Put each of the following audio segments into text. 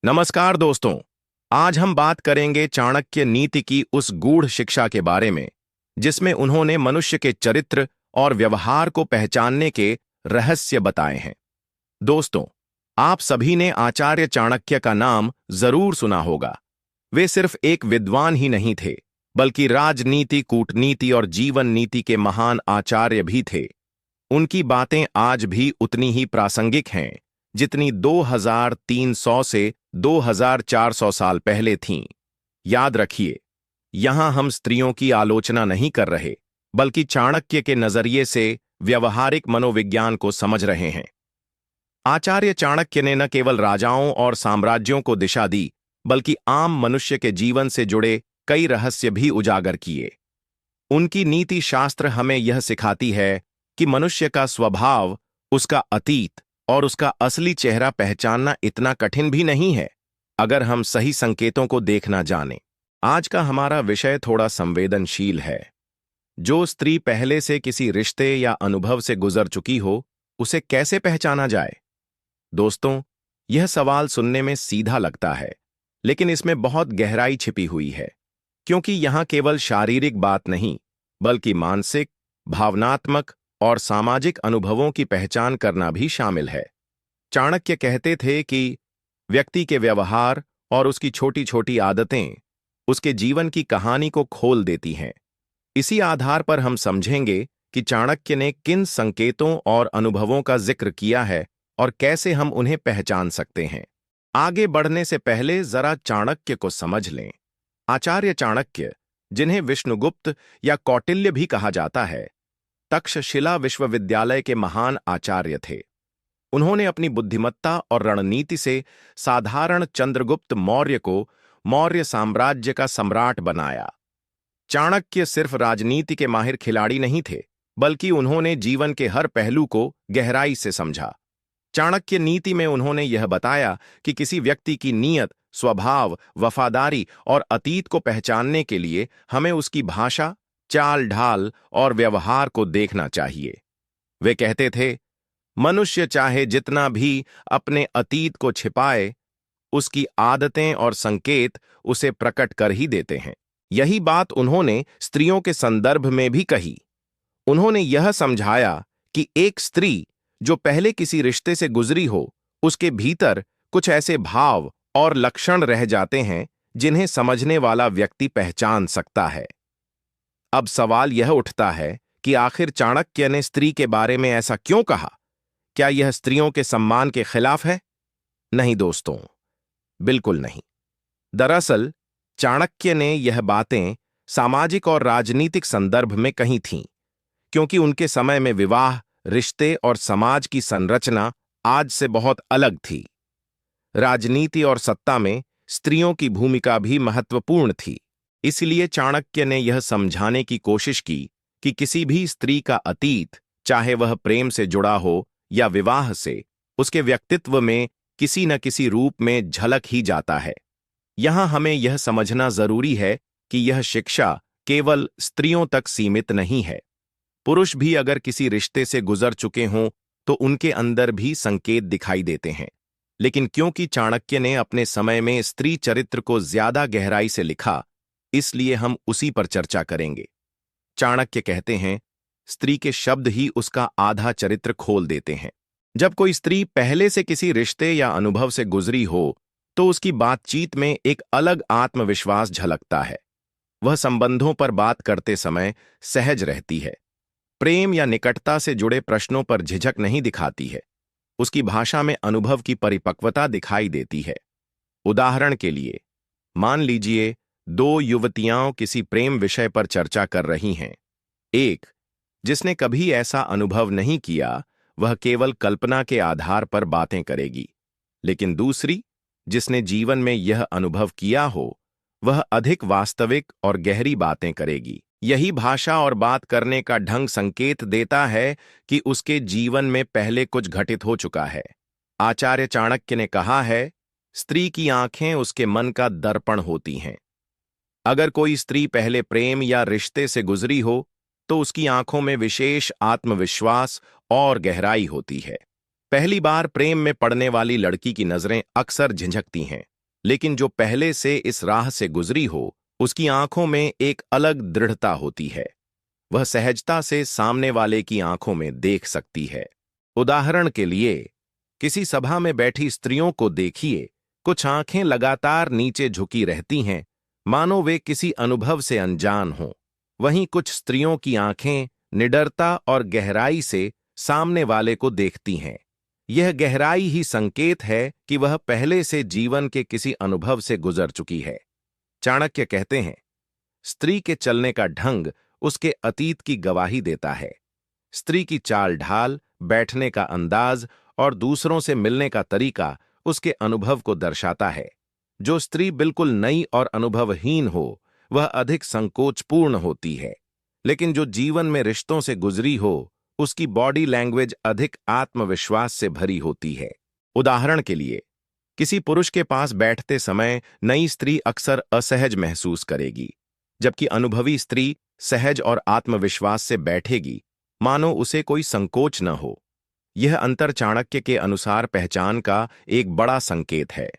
नमस्कार दोस्तों। आज हम बात करेंगे चाणक्य नीति की उस गूढ़ शिक्षा के बारे में जिसमें उन्होंने मनुष्य के चरित्र और व्यवहार को पहचानने के रहस्य बताए हैं। दोस्तों, आप सभी ने आचार्य चाणक्य का नाम जरूर सुना होगा। वे सिर्फ एक विद्वान ही नहीं थे, बल्कि राजनीति, कूटनीति और जीवन नीति के महान आचार्य भी थे। उनकी बातें आज भी उतनी ही प्रासंगिक हैं जितनी 2300 से 2400 साल पहले थीं। याद रखिए, यहां हम स्त्रियों की आलोचना नहीं कर रहे, बल्कि चाणक्य के नजरिए से व्यवहारिक मनोविज्ञान को समझ रहे हैं। आचार्य चाणक्य ने न केवल राजाओं और साम्राज्यों को दिशा दी, बल्कि आम मनुष्य के जीवन से जुड़े कई रहस्य भी उजागर किए। उनकी नीति शास्त्र हमें यह सिखाती है कि मनुष्य का स्वभाव, उसका अतीत और उसका असली चेहरा पहचानना इतना कठिन भी नहीं है, अगर हम सही संकेतों को देखना जानें। आज का हमारा विषय थोड़ा संवेदनशील है। जो स्त्री पहले से किसी रिश्ते या अनुभव से गुजर चुकी हो, उसे कैसे पहचाना जाए? दोस्तों, यह सवाल सुनने में सीधा लगता है, लेकिन इसमें बहुत गहराई छिपी हुई है, क्योंकि यहां केवल शारीरिक बात नहीं, बल्कि मानसिक, भावनात्मक और सामाजिक अनुभवों की पहचान करना भी शामिल है। चाणक्य कहते थे कि व्यक्ति के व्यवहार और उसकी छोटी छोटी आदतें उसके जीवन की कहानी को खोल देती हैं। इसी आधार पर हम समझेंगे कि चाणक्य ने किन संकेतों और अनुभवों का जिक्र किया है और कैसे हम उन्हें पहचान सकते हैं। आगे बढ़ने से पहले जरा चाणक्य को समझ लें। आचार्य चाणक्य, जिन्हें विष्णुगुप्त या कौटिल्य भी कहा जाता है, तक्षशिला विश्वविद्यालय के महान आचार्य थे। उन्होंने अपनी बुद्धिमत्ता और रणनीति से साधारण चंद्रगुप्त मौर्य को मौर्य साम्राज्य का सम्राट बनाया। चाणक्य सिर्फ राजनीति के माहिर खिलाड़ी नहीं थे, बल्कि उन्होंने जीवन के हर पहलू को गहराई से समझा। चाणक्य नीति में उन्होंने यह बताया कि किसी व्यक्ति की नीयत, स्वभाव, वफादारी और अतीत को पहचानने के लिए हमें उसकी भाषा, चाल ढाल और व्यवहार को देखना चाहिए। वे कहते थे, मनुष्य चाहे जितना भी अपने अतीत को छिपाए, उसकी आदतें और संकेत उसे प्रकट कर ही देते हैं। यही बात उन्होंने स्त्रियों के संदर्भ में भी कही। उन्होंने यह समझाया कि एक स्त्री जो पहले किसी रिश्ते से गुजरी हो, उसके भीतर कुछ ऐसे भाव और लक्षण रह जाते हैं जिन्हें समझने वाला व्यक्ति पहचान सकता है। अब सवाल यह उठता है कि आखिर चाणक्य ने स्त्री के बारे में ऐसा क्यों कहा? क्या यह स्त्रियों के सम्मान के खिलाफ है? नहीं दोस्तों, बिल्कुल नहीं। दरअसल चाणक्य ने यह बातें सामाजिक और राजनीतिक संदर्भ में कही थीं, क्योंकि उनके समय में विवाह, रिश्ते और समाज की संरचना आज से बहुत अलग थी। राजनीति और सत्ता में स्त्रियों की भूमिका भी महत्वपूर्ण थी। इसलिए चाणक्य ने यह समझाने की कोशिश की कि किसी भी स्त्री का अतीत, चाहे वह प्रेम से जुड़ा हो या विवाह से, उसके व्यक्तित्व में किसी न किसी रूप में झलक ही जाता है। यहां हमें यह समझना जरूरी है कि यह शिक्षा केवल स्त्रियों तक सीमित नहीं है। पुरुष भी अगर किसी रिश्ते से गुजर चुके हों तो उनके अंदर भी संकेत दिखाई देते हैं। लेकिन क्योंकि चाणक्य ने अपने समय में स्त्री चरित्र को ज्यादा गहराई से लिखा, इसलिए हम उसी पर चर्चा करेंगे। चाणक्य कहते हैं, स्त्री के शब्द ही उसका आधा चरित्र खोल देते हैं। जब कोई स्त्री पहले से किसी रिश्ते या अनुभव से गुजरी हो, तो उसकी बातचीत में एक अलग आत्मविश्वास झलकता है। वह संबंधों पर बात करते समय सहज रहती है। प्रेम या निकटता से जुड़े प्रश्नों पर झिझक नहीं दिखाती है। उसकी भाषा में अनुभव की परिपक्वता दिखाई देती है। उदाहरण के लिए, मान लीजिए दो युवतियां किसी प्रेम विषय पर चर्चा कर रही हैं। एक, जिसने कभी ऐसा अनुभव नहीं किया, वह केवल कल्पना के आधार पर बातें करेगी। लेकिन दूसरी, जिसने जीवन में यह अनुभव किया हो, वह अधिक वास्तविक और गहरी बातें करेगी। यही भाषा और बात करने का ढंग संकेत देता है कि उसके जीवन में पहले कुछ घटित हो चुका है। आचार्य चाणक्य ने कहा है, स्त्री की आंखें उसके मन का दर्पण होती हैं। अगर कोई स्त्री पहले प्रेम या रिश्ते से गुजरी हो, तो उसकी आंखों में विशेष आत्मविश्वास और गहराई होती है। पहली बार प्रेम में पड़ने वाली लड़की की नजरें अक्सर झिझकती हैं, लेकिन जो पहले से इस राह से गुजरी हो, उसकी आंखों में एक अलग दृढ़ता होती है। वह सहजता से सामने वाले की आंखों में देख सकती है। उदाहरण के लिए, किसी सभा में बैठी स्त्रियों को देखिए, कुछ आंखें लगातार नीचे झुकी रहती हैं, मानो वे किसी अनुभव से अनजान हों। वहीं कुछ स्त्रियों की आंखें निडरता और गहराई से सामने वाले को देखती हैं। यह गहराई ही संकेत है कि वह पहले से जीवन के किसी अनुभव से गुजर चुकी है। चाणक्य कहते हैं, स्त्री के चलने का ढंग उसके अतीत की गवाही देता है। स्त्री की चाल ढाल, बैठने का अंदाज और दूसरों से मिलने का तरीका उसके अनुभव को दर्शाता है। जो स्त्री बिल्कुल नई और अनुभवहीन हो, वह अधिक संकोचपूर्ण होती है, लेकिन जो जीवन में रिश्तों से गुजरी हो, उसकी बॉडी लैंग्वेज अधिक आत्मविश्वास से भरी होती है। उदाहरण के लिए, किसी पुरुष के पास बैठते समय नई स्त्री अक्सर असहज महसूस करेगी, जबकि अनुभवी स्त्री सहज और आत्मविश्वास से बैठेगी, मानो उसे कोई संकोच न हो। यह अंतर चाणक्य के अनुसार पहचान का एक बड़ा संकेत है।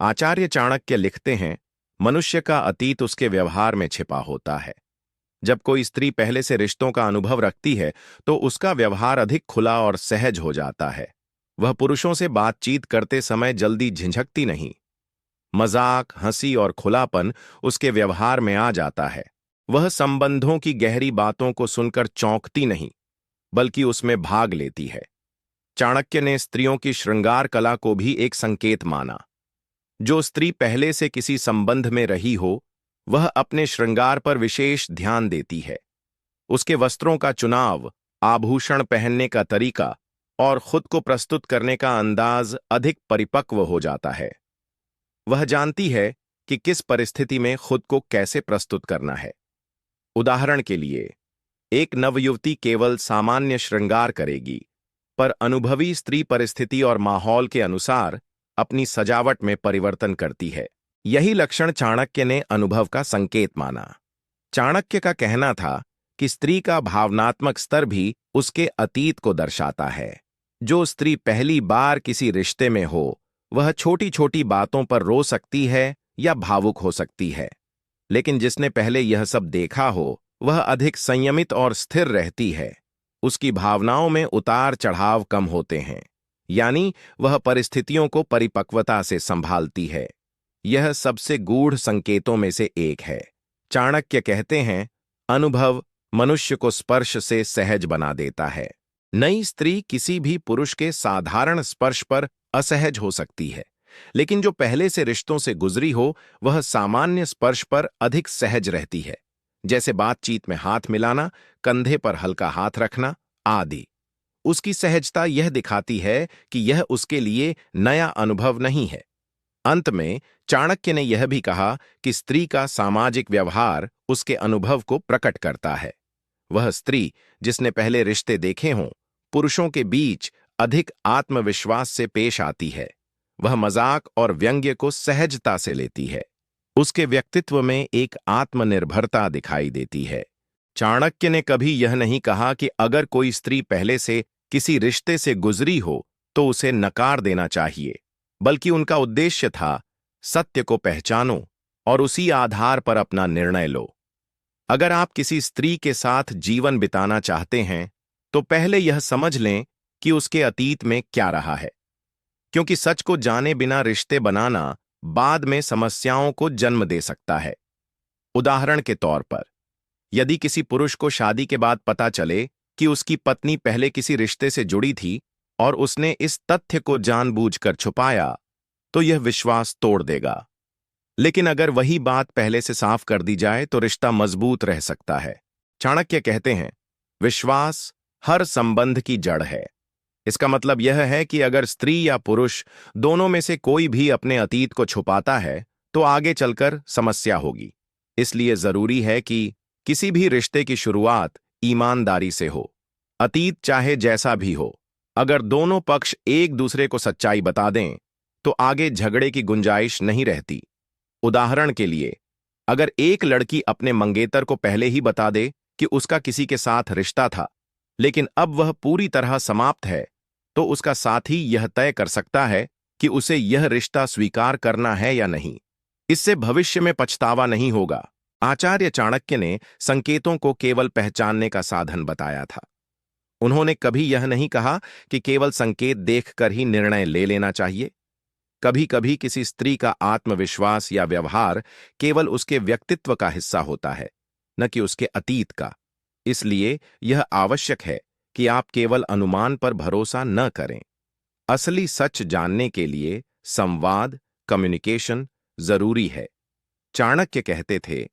आचार्य चाणक्य लिखते हैं, मनुष्य का अतीत उसके व्यवहार में छिपा होता है। जब कोई स्त्री पहले से रिश्तों का अनुभव रखती है, तो उसका व्यवहार अधिक खुला और सहज हो जाता है। वह पुरुषों से बातचीत करते समय जल्दी झिझकती नहीं। मजाक, हंसी और खुलापन उसके व्यवहार में आ जाता है। वह संबंधों की गहरी बातों को सुनकर चौंकती नहीं, बल्कि उसमें भाग लेती है। चाणक्य ने स्त्रियों की श्रृंगार कला को भी एक संकेत माना। जो स्त्री पहले से किसी संबंध में रही हो, वह अपने श्रृंगार पर विशेष ध्यान देती है। उसके वस्त्रों का चुनाव, आभूषण पहनने का तरीका और खुद को प्रस्तुत करने का अंदाज अधिक परिपक्व हो जाता है। वह जानती है कि किस परिस्थिति में खुद को कैसे प्रस्तुत करना है। उदाहरण के लिए, एक नवयुवती केवल सामान्य श्रृंगार करेगी, पर अनुभवी स्त्री परिस्थिति और माहौल के अनुसार अपनी सजावट में परिवर्तन करती है। यही लक्षण चाणक्य ने अनुभव का संकेत माना। चाणक्य का कहना था कि स्त्री का भावनात्मक स्तर भी उसके अतीत को दर्शाता है। जो स्त्री पहली बार किसी रिश्ते में हो, वह छोटी छोटी बातों पर रो सकती है या भावुक हो सकती है, लेकिन जिसने पहले यह सब देखा हो, वह अधिक संयमित और स्थिर रहती है। उसकी भावनाओं में उतार चढ़ाव कम होते हैं, यानी वह परिस्थितियों को परिपक्वता से संभालती है। यह सबसे गूढ़ संकेतों में से एक है। चाणक्य कहते हैं, अनुभव मनुष्य को स्पर्श से सहज बना देता है। नई स्त्री किसी भी पुरुष के साधारण स्पर्श पर असहज हो सकती है, लेकिन जो पहले से रिश्तों से गुजरी हो, वह सामान्य स्पर्श पर अधिक सहज रहती है, जैसे बातचीत में हाथ मिलाना, कंधे पर हल्का हाथ रखना आदि। उसकी सहजता यह दिखाती है कि यह उसके लिए नया अनुभव नहीं है। अंत में चाणक्य ने यह भी कहा कि स्त्री का सामाजिक व्यवहार उसके अनुभव को प्रकट करता है। वह स्त्री जिसने पहले रिश्ते देखे हों, पुरुषों के बीच अधिक आत्मविश्वास से पेश आती है। वह मजाक और व्यंग्य को सहजता से लेती है। उसके व्यक्तित्व में एक आत्मनिर्भरता दिखाई देती है। चाणक्य ने कभी यह नहीं कहा कि अगर कोई स्त्री पहले से किसी रिश्ते से गुजरी हो तो उसे नकार देना चाहिए, बल्कि उनका उद्देश्य था, सत्य को पहचानो और उसी आधार पर अपना निर्णय लो। अगर आप किसी स्त्री के साथ जीवन बिताना चाहते हैं, तो पहले यह समझ लें कि उसके अतीत में क्या रहा है, क्योंकि सच को जाने बिना रिश्ते बनाना बाद में समस्याओं को जन्म दे सकता है। उदाहरण के तौर पर, यदि किसी पुरुष को शादी के बाद पता चले कि उसकी पत्नी पहले किसी रिश्ते से जुड़ी थी और उसने इस तथ्य को जानबूझकर छुपाया, तो यह विश्वास तोड़ देगा। लेकिन अगर वही बात पहले से साफ कर दी जाए तो रिश्ता मजबूत रह सकता है। चाणक्य कहते हैं, विश्वास हर संबंध की जड़ है। इसका मतलब यह है कि अगर स्त्री या पुरुष दोनों में से कोई भी अपने अतीत को छुपाता है, तो आगे चलकर समस्या होगी। इसलिए जरूरी है कि किसी भी रिश्ते की शुरुआत ईमानदारी से हो। अतीत चाहे जैसा भी हो, अगर दोनों पक्ष एक दूसरे को सच्चाई बता दें, तो आगे झगड़े की गुंजाइश नहीं रहती। उदाहरण के लिए, अगर एक लड़की अपने मंगेतर को पहले ही बता दे कि उसका किसी के साथ रिश्ता था, लेकिन अब वह पूरी तरह समाप्त है, तो उसका साथी यह तय कर सकता है कि उसे यह रिश्ता स्वीकार करना है या नहीं। इससे भविष्य में पछतावा नहीं होगा। आचार्य चाणक्य ने संकेतों को केवल पहचानने का साधन बताया था। उन्होंने कभी यह नहीं कहा कि केवल संकेत देखकर ही निर्णय ले लेना चाहिए। कभी कभी किसी स्त्री का आत्मविश्वास या व्यवहार केवल उसके व्यक्तित्व का हिस्सा होता है, न कि उसके अतीत का। इसलिए यह आवश्यक है कि आप केवल अनुमान पर भरोसा न करें। असली सच जानने के लिए संवाद, कम्युनिकेशन जरूरी है। चाणक्य कहते थे,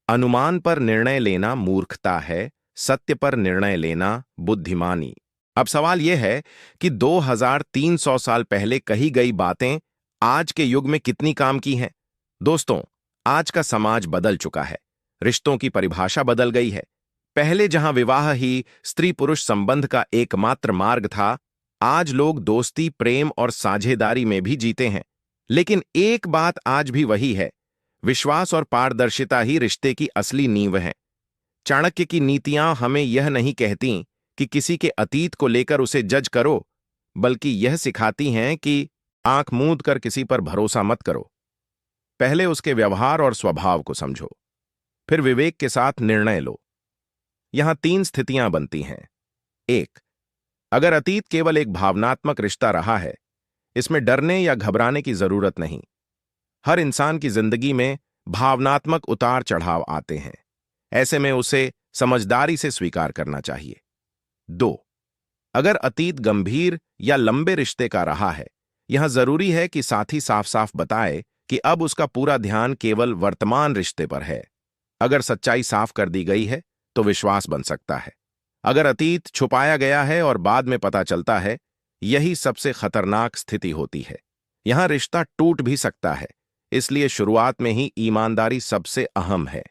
अनुमान पर निर्णय लेना मूर्खता है, सत्य पर निर्णय लेना बुद्धिमानी। अब सवाल यह है कि 2300 साल पहले कही गई बातें आज के युग में कितनी काम की हैं? दोस्तों, आज का समाज बदल चुका है। रिश्तों की परिभाषा बदल गई है। पहले जहां विवाह ही स्त्री पुरुष संबंध का एकमात्र मार्ग था, आज लोग दोस्ती, प्रेम और साझेदारी में भी जीते हैं। लेकिन एक बात आज भी वही है, विश्वास और पारदर्शिता ही रिश्ते की असली नींव है। चाणक्य की नीतियां हमें यह नहीं कहती कि किसी के अतीत को लेकर उसे जज करो, बल्कि यह सिखाती हैं कि आंख मूंद कर किसी पर भरोसा मत करो। पहले उसके व्यवहार और स्वभाव को समझो, फिर विवेक के साथ निर्णय लो। यहां 3 स्थितियां बनती हैं। 1, अगर अतीत केवल एक भावनात्मक रिश्ता रहा है, इसमें डरने या घबराने की जरूरत नहीं। हर इंसान की जिंदगी में भावनात्मक उतार चढ़ाव आते हैं। ऐसे में उसे समझदारी से स्वीकार करना चाहिए। 2, अगर अतीत गंभीर या लंबे रिश्ते का रहा है, यहां जरूरी है कि साथी साफ साफ बताए कि अब उसका पूरा ध्यान केवल वर्तमान रिश्ते पर है। अगर सच्चाई साफ कर दी गई है तो विश्वास बन सकता है। अगर अतीत छुपाया गया है और बाद में पता चलता है, यही सबसे खतरनाक स्थिति होती है। यहां रिश्ता टूट भी सकता है। इसलिए शुरुआत में ही ईमानदारी सबसे अहम है।